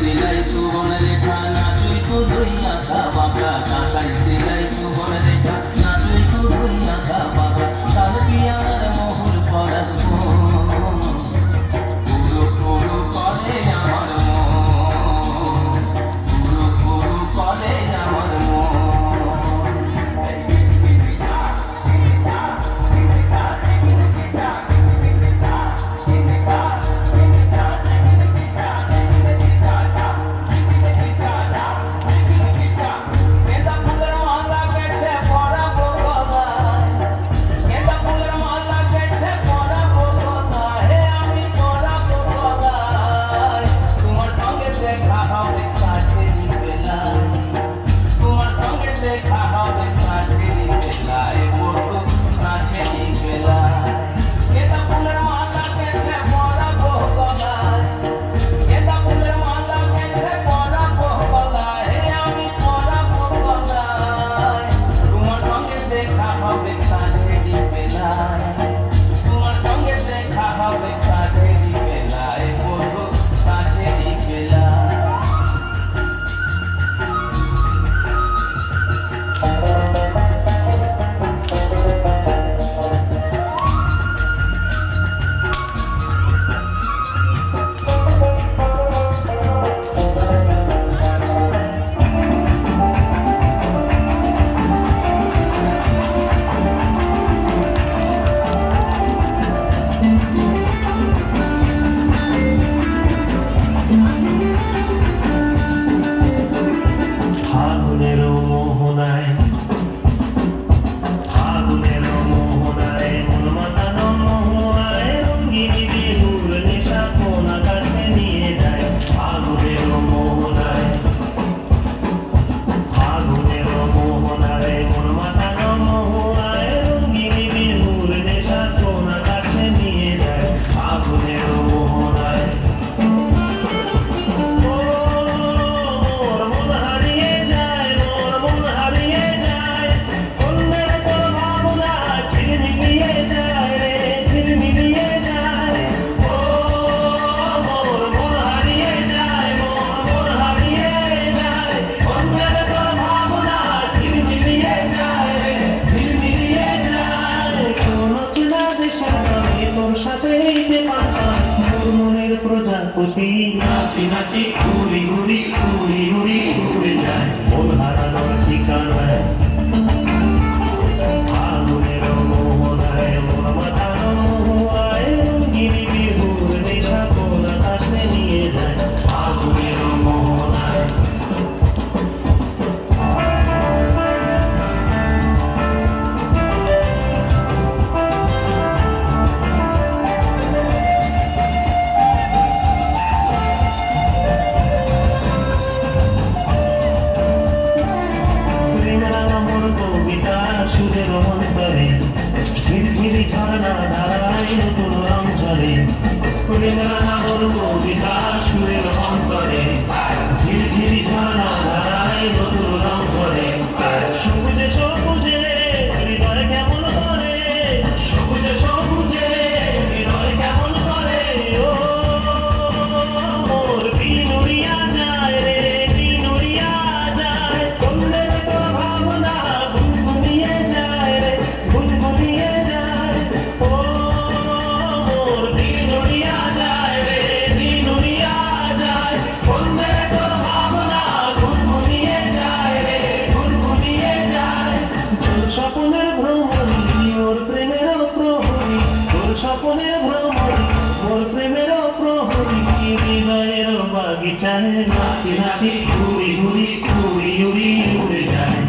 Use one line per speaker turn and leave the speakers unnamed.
সিলাই সুবন রেখা নাচুই তো দুই আঁকা বাঁকা কাঁসাই সিলাই সুবন রেখা নাচুই তো দুই আঁকা বাঁকা সালপিয়ার মোহর পরার পুরো পুরো করে আমার মন পুরো পুরো করে আমার মন
প্রজাপতি নাচি নাচি ঘুরি ঘুরি ঘুরি ঘুরি ঘুরে যায় মন হারানোর ঠিকানায় আগুনের মোহনায় মন মাতানো মোহায় গিরি বিহুর নেশা কোন আকাশে নিয়ে যায় আগুনের মোহনায় সুরের অন্তরে ঝিরঝিরি ঝর্ণা ধারায় নতুন রং ঝরে প্রেমের নামর কবিতা সুরের অন্তরে ঝিরঝিরি ঝর্ণা ধারায় নতুন রং ঝরে সবুজে সবুজে হৃদয় কেমন করে সবুজে সবুজে হৃদয় কেমন করে ও মোর দিন উড়িয়া যায় রে দিন উড়িয়া যায় কন্দের তো ভাবনা স্বপ্নের ভ্রমণী ওর প্রেমের প্রহরী তোর স্বপ্নের ভ্রমণী ওর প্রেমের প্রহরী হৃদয়ের বাগিচায় নাচি নাচি ঘুরি ঘুরি ঘুরি উড়ি উড়ে যায়।